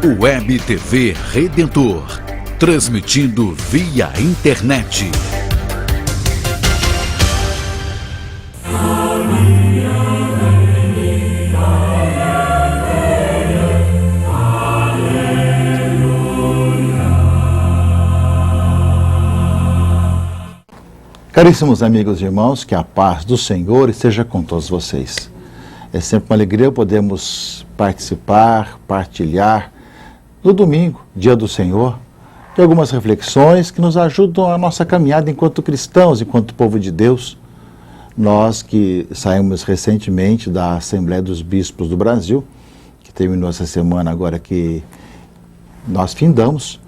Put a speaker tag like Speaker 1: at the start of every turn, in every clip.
Speaker 1: Web TV Redentor, transmitindo via internet.
Speaker 2: Caríssimos amigos e irmãos, que a paz do Senhor esteja com todos vocês. É sempre uma alegria podermos participar, partilhar no domingo, dia do Senhor, de algumas reflexões que nos ajudam a nossa caminhada enquanto cristãos, enquanto povo de Deus. Nós que saímos recentemente da Assembleia dos Bispos do Brasil, que terminou essa semana agora que nós findamos,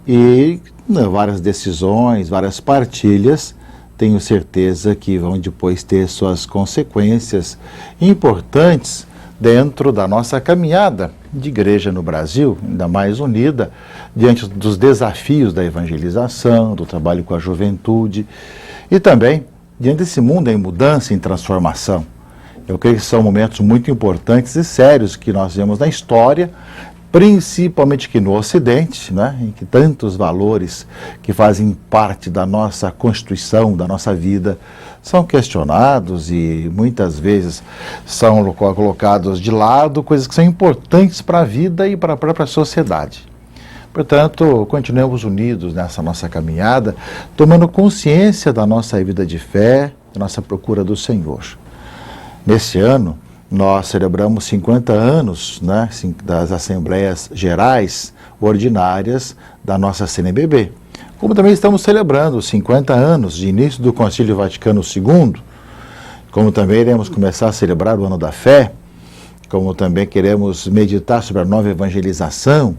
Speaker 2: e várias decisões, várias partilhas, tenho certeza que vão depois ter suas consequências importantes dentro da nossa caminhada de igreja no Brasil, ainda mais unida, diante dos desafios da evangelização, do trabalho com a juventude e também diante desse mundo em mudança, em transformação. Eu creio que são momentos muito importantes e sérios que nós vemos na história, principalmente aqui no Ocidente, né, em que tantos valores que fazem parte da nossa Constituição, da nossa vida, são questionados e muitas vezes são colocados de lado, coisas que são importantes para a vida e para a própria sociedade. Portanto, continuemos unidos nessa nossa caminhada, tomando consciência da nossa vida de fé, da nossa procura do Senhor. Nesse ano, nós celebramos 50 anos, né, das Assembleias Gerais Ordinárias da nossa CNBB. Como também estamos celebrando os 50 anos de início do Concílio Vaticano II, como também iremos começar a celebrar o Ano da Fé, como também queremos meditar sobre a nova evangelização.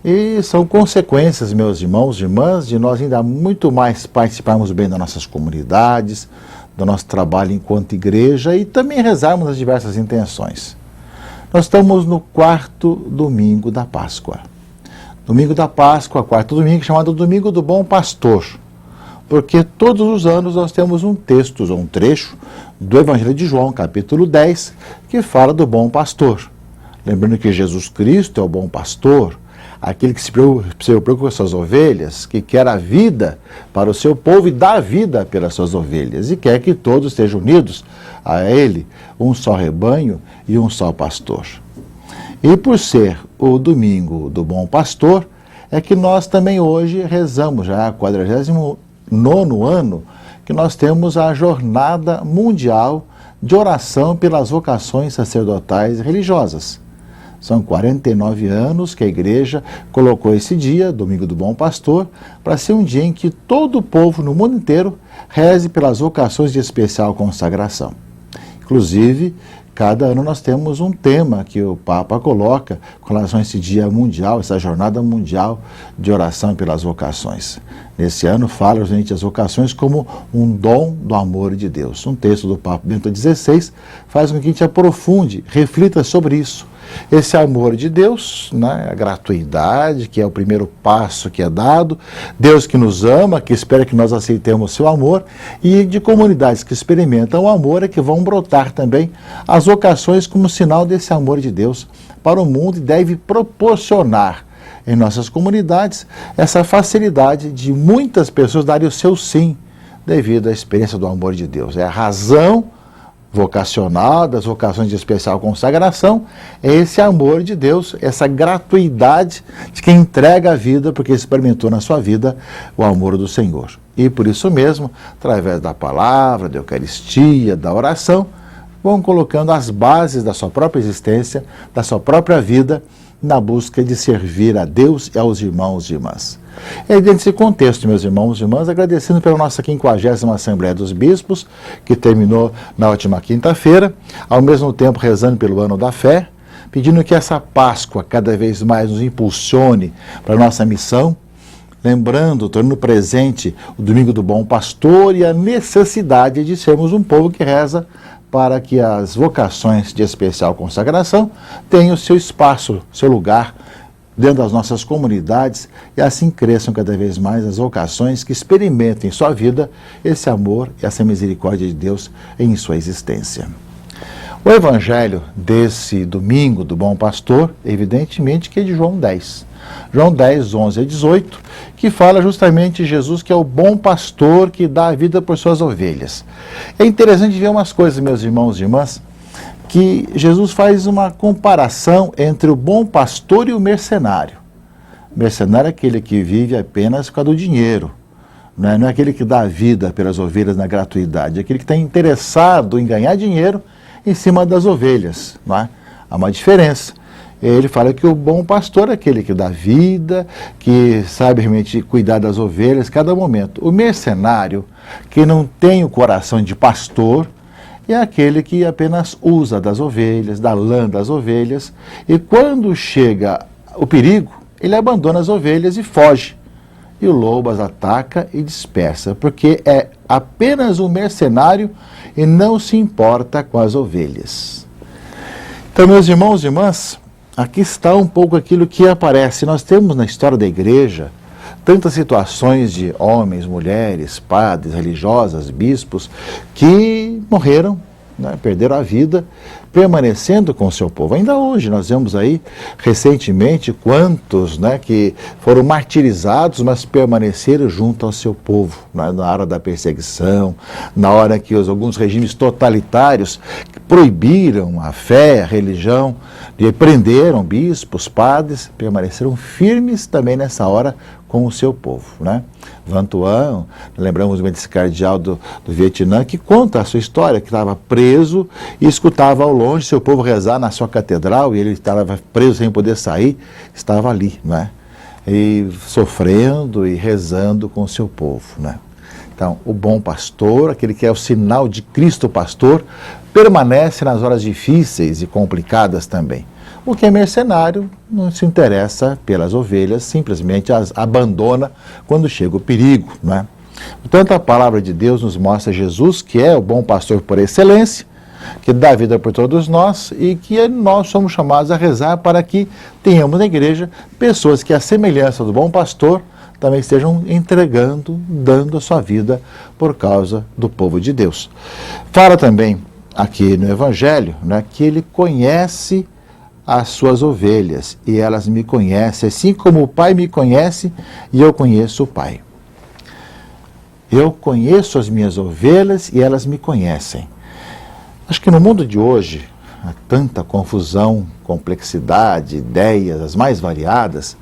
Speaker 2: E são consequências, meus irmãos e irmãs, de nós ainda muito mais participarmos bem das nossas comunidades, do nosso trabalho enquanto igreja e também rezarmos as diversas intenções. Nós estamos no quarto domingo da Páscoa. Domingo da Páscoa, quarto domingo, chamado Domingo do Bom Pastor, porque todos os anos nós temos um texto, ou um trecho, do Evangelho de João, capítulo 10, que fala do bom pastor. Lembrando que Jesus Cristo é o bom pastor, aquele que se preocupa com as suas ovelhas, que quer a vida para o seu povo e dá a vida pelas suas ovelhas, e quer que todos estejam unidos a ele, um só rebanho e um só pastor. E por ser o domingo do bom pastor, é que nós também hoje rezamos já 49º ano, que nós temos a Jornada Mundial de Oração pelas Vocações Sacerdotais e Religiosas. São 49 anos que a igreja colocou esse dia, Domingo do Bom Pastor, para ser um dia em que todo o povo no mundo inteiro reze pelas vocações de especial consagração. Inclusive, cada ano nós temos um tema que o Papa coloca com relação a esse dia mundial, essa jornada mundial de oração pelas vocações. Nesse ano fala justamente as vocações como um dom do amor de Deus. Um texto do Papa Bento XVI faz com que a gente aprofunde, reflita sobre isso. Esse amor de Deus, né, a gratuidade, que é o primeiro passo que é dado, Deus que nos ama, que espera que nós aceitemos o seu amor, e de comunidades que experimentam o amor é que vão brotar também as vocações como sinal desse amor de Deus para o mundo e deve proporcionar em nossas comunidades essa facilidade de muitas pessoas darem o seu sim devido à experiência do amor de Deus. É a razão vocacional, das vocações de especial consagração, é esse amor de Deus, essa gratuidade de quem entrega a vida porque experimentou na sua vida o amor do Senhor. E por isso mesmo, através da palavra, da Eucaristia, da oração, vão colocando as bases da sua própria existência, da sua própria vida, na busca de servir a Deus e aos irmãos e irmãs. É dentro desse contexto, meus irmãos e irmãs, agradecendo pela nossa 50ª Assembleia dos Bispos, que terminou na última quinta-feira, ao mesmo tempo rezando pelo Ano da Fé, pedindo que essa Páscoa cada vez mais nos impulsione para a nossa missão, lembrando, tornando presente o Domingo do Bom Pastor e a necessidade de sermos um povo que reza para que as vocações de especial consagração tenham o seu espaço, seu lugar dentro das nossas comunidades e assim cresçam cada vez mais as vocações que experimentem em sua vida esse amor e essa misericórdia de Deus em sua existência. O evangelho desse domingo do Bom Pastor, evidentemente que é de João 10. João 10, 11 a 18, que fala justamente de Jesus, que é o bom pastor que dá a vida por suas ovelhas. É interessante ver umas coisas, meus irmãos e irmãs, que Jesus faz uma comparação entre o bom pastor e o mercenário. O mercenário é aquele que vive apenas por causa do dinheiro. Não é aquele que dá a vida pelas ovelhas na gratuidade, é aquele que está interessado em ganhar dinheiro em cima das ovelhas. Não é? Há uma diferença. Ele fala que o bom pastor é aquele que dá vida, que sabe realmente cuidar das ovelhas a cada momento. O mercenário, que não tem o coração de pastor, é aquele que apenas usa das ovelhas, da lã das ovelhas, e quando chega o perigo, ele abandona as ovelhas e foge. E o lobo as ataca e dispersa, porque é apenas um mercenário e não se importa com as ovelhas. Então, meus irmãos e irmãs, aqui está um pouco aquilo que aparece. Nós temos na história da igreja tantas situações de homens, mulheres, padres, religiosas, bispos, que morreram, perderam a vida, permanecendo com o seu povo. Ainda hoje nós vemos aí, recentemente, quantos que foram martirizados, mas permaneceram junto ao seu povo, na hora da perseguição, na hora que alguns regimes totalitários proibiram a fé, a religião, e prenderam bispos, padres, permaneceram firmes também nessa hora com o seu povo. Van Thuan, lembramos desse cardeal do Vietnã, que conta a sua história, que estava preso e escutava ao longe seu povo rezar na sua catedral, e ele estava preso sem poder sair, estava ali, e sofrendo e rezando com o seu povo. Então, o bom pastor, aquele que é o sinal de Cristo pastor, permanece nas horas difíceis e complicadas também. O que é mercenário não se interessa pelas ovelhas, simplesmente as abandona quando chega o perigo. Portanto, a palavra de Deus nos mostra Jesus, que é o bom pastor por excelência, que dá vida por todos nós e que nós somos chamados a rezar para que tenhamos na igreja pessoas que, à semelhança do bom pastor, também estejam entregando, dando a sua vida por causa do povo de Deus. Fala também aqui no Evangelho que ele conhece as suas ovelhas e elas me conhecem, assim como o Pai me conhece e eu conheço o Pai. Eu conheço as minhas ovelhas e elas me conhecem. Acho que no mundo de hoje, há tanta confusão, complexidade, ideias as mais variadas,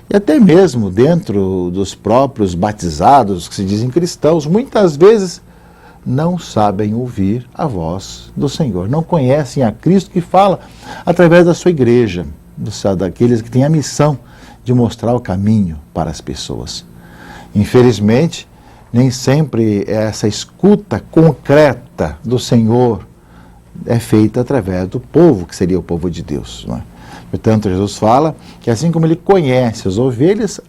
Speaker 2: e até mesmo dentro dos próprios batizados que se dizem cristãos, muitas vezes não sabem ouvir a voz do Senhor, não conhecem a Cristo que fala através da sua igreja, daqueles que têm a missão de mostrar o caminho para as pessoas. Infelizmente, nem sempre essa escuta concreta do Senhor é feita através do povo, que seria o povo de Deus. Portanto, Jesus fala que assim como ele conhece as ovelhas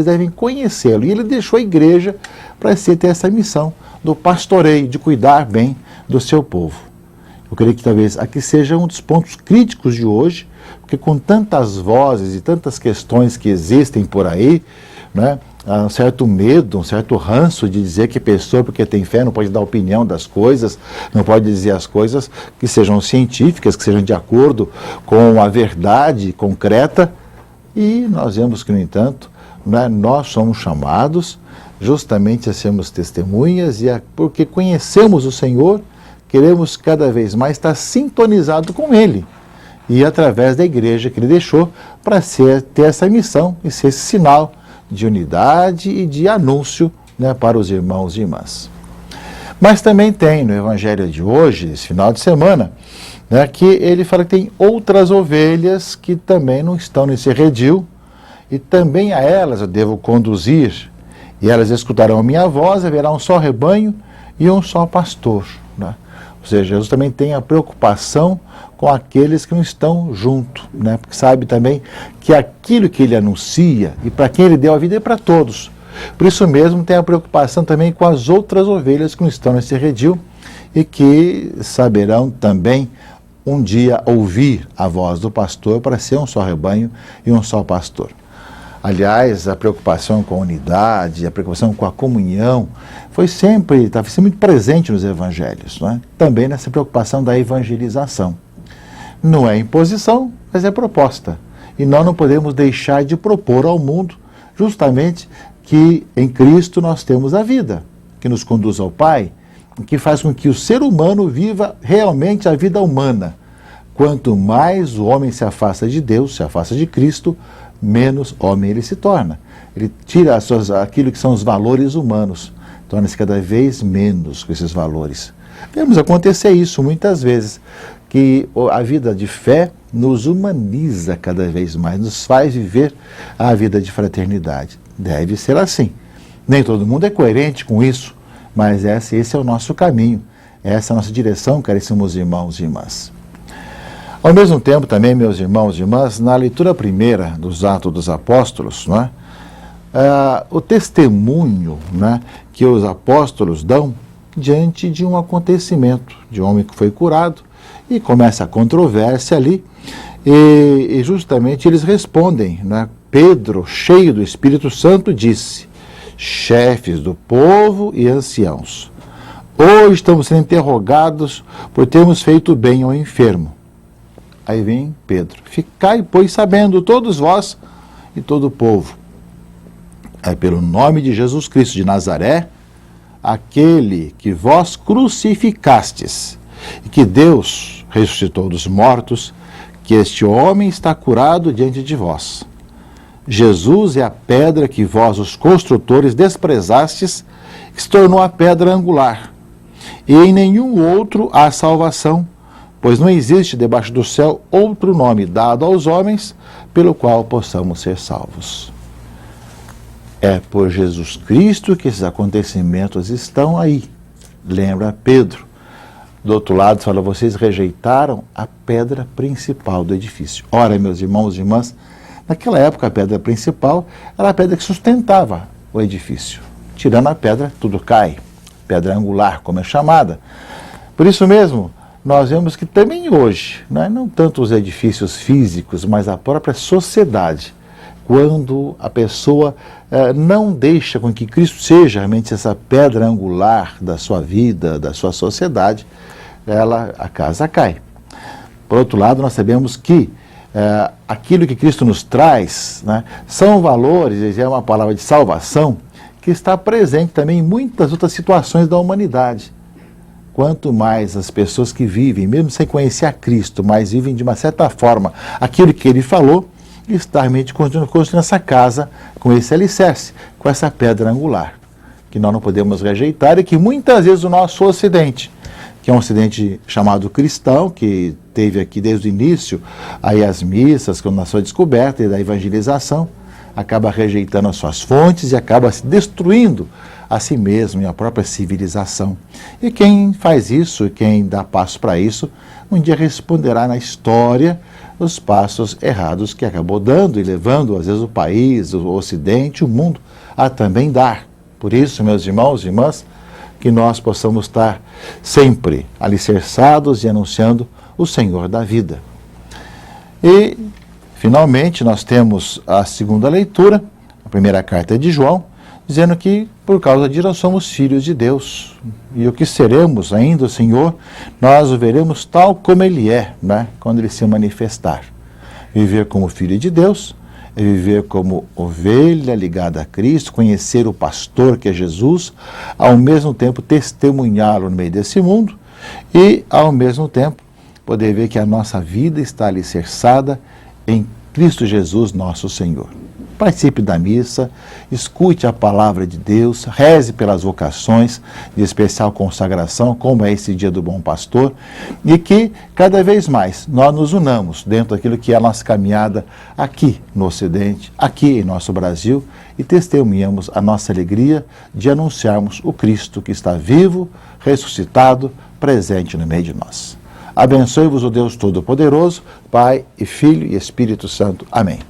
Speaker 2: devem conhecê-lo. E ele deixou a igreja para ter essa missão do pastoreio, de cuidar bem do seu povo. Eu creio que talvez aqui seja um dos pontos críticos de hoje, porque com tantas vozes e tantas questões que existem por aí, há um certo medo, um certo ranço de dizer que a pessoa, porque tem fé, não pode dar opinião das coisas, não pode dizer as coisas que sejam científicas, que sejam de acordo com a verdade concreta. E nós vemos que, no entanto, nós somos chamados justamente a sermos testemunhas porque conhecemos o Senhor, queremos cada vez mais estar sintonizado com Ele. E através da igreja que Ele deixou para ter essa missão e ser esse sinal de unidade e de anúncio para os irmãos e irmãs. Mas também tem no Evangelho de hoje, esse final de semana, que ele fala que tem outras ovelhas que também não estão nesse redil, e também a elas eu devo conduzir, e elas escutarão a minha voz, haverá um só rebanho e um só pastor. Ou seja, Jesus também tem a preocupação com aqueles que não estão junto, porque sabe também que aquilo que ele anuncia e para quem ele deu a vida é para todos. Por isso mesmo tem a preocupação também com as outras ovelhas que não estão nesse redil e que saberão também um dia ouvir a voz do pastor para ser um só rebanho e um só pastor. Aliás, a preocupação com a unidade, a preocupação com a comunhão, estava sempre muito presente nos evangelhos, não é? Também nessa preocupação da evangelização. Não é imposição, mas é proposta. E nós não podemos deixar de propor ao mundo justamente que em Cristo nós temos a vida, que nos conduz ao Pai, que faz com que o ser humano viva realmente a vida humana. Quanto mais o homem se afasta de Deus, se afasta de Cristo, menos homem ele se torna. Ele tira aquilo que são os valores humanos, torna-se cada vez menos com esses valores. Vemos acontecer isso muitas vezes, que a vida de fé nos humaniza cada vez mais, nos faz viver a vida de fraternidade. Deve ser assim. Nem todo mundo é coerente com isso, mas esse é o nosso caminho, essa é a nossa direção, caríssimos irmãos e irmãs. Ao mesmo tempo também, meus irmãos e irmãs, na leitura primeira dos Atos dos Apóstolos, não é? O testemunho, não é, que os apóstolos dão diante de um acontecimento, de um homem que foi curado, e começa a controvérsia ali, e justamente eles respondem, né? Pedro, cheio do Espírito Santo, disse: chefes do povo e anciãos, hoje estamos sendo interrogados por termos feito bem ao enfermo. Aí vem Pedro: ficai, pois, sabendo, todos vós e todo o povo, pelo nome de Jesus Cristo de Nazaré, aquele que vós crucificastes, e que Deus ressuscitou dos mortos, que este homem está curado diante de vós. Jesus é a pedra que vós, os construtores, desprezastes, que se tornou a pedra angular. E em nenhum outro há salvação, pois não existe debaixo do céu outro nome dado aos homens pelo qual possamos ser salvos. É por Jesus Cristo que esses acontecimentos estão aí. Lembra Pedro. Do outro lado, fala: vocês rejeitaram a pedra principal do edifício. Ora, meus irmãos e irmãs, naquela época a pedra principal era a pedra que sustentava o edifício. Tirando a pedra, tudo cai. Pedra angular, como é chamada. Por isso mesmo, nós vemos que também hoje, não tanto os edifícios físicos, mas a própria sociedade, quando a pessoa não deixa com que Cristo seja realmente essa pedra angular da sua vida, da sua sociedade, a casa cai. Por outro lado, nós sabemos que aquilo que Cristo nos traz, são valores, é uma palavra de salvação, que está presente também em muitas outras situações da humanidade. Quanto mais as pessoas que vivem, mesmo sem conhecer a Cristo, mas vivem de uma certa forma aquilo que ele falou, está realmente construindo essa casa com esse alicerce, com essa pedra angular, que nós não podemos rejeitar e que muitas vezes o nosso Ocidente, que é um Ocidente chamado cristão, que teve aqui desde o início aí as missas, na sua descoberta e da evangelização, acaba rejeitando as suas fontes e acaba se destruindo a si mesmo e a própria civilização. E quem faz isso, quem dá passo para isso, um dia responderá na história os passos errados que acabou dando e levando, às vezes, o país, o Ocidente, o mundo, a também dar. Por isso, meus irmãos e irmãs, que nós possamos estar sempre alicerçados e anunciando o Senhor da vida. E, finalmente, nós temos a segunda leitura, a primeira carta de João, dizendo que, por causa disso, nós somos filhos de Deus. E o que seremos ainda, o Senhor, nós o veremos tal como Ele é, quando Ele se manifestar. Viver como filho de Deus é viver como ovelha ligada a Cristo, conhecer o pastor que é Jesus, ao mesmo tempo testemunhá-lo no meio desse mundo e, ao mesmo tempo, poder ver que a nossa vida está alicerçada em Cristo Jesus, nosso Senhor. Participe da missa, escute a palavra de Deus, reze pelas vocações de especial consagração, como é esse dia do Bom Pastor, e que cada vez mais nós nos unamos dentro daquilo que é a nossa caminhada aqui no Ocidente, aqui em nosso Brasil, e testemunhamos a nossa alegria de anunciarmos o Cristo que está vivo, ressuscitado, presente no meio de nós. Abençoe-vos o Deus Todo-Poderoso, Pai e Filho e Espírito Santo. Amém.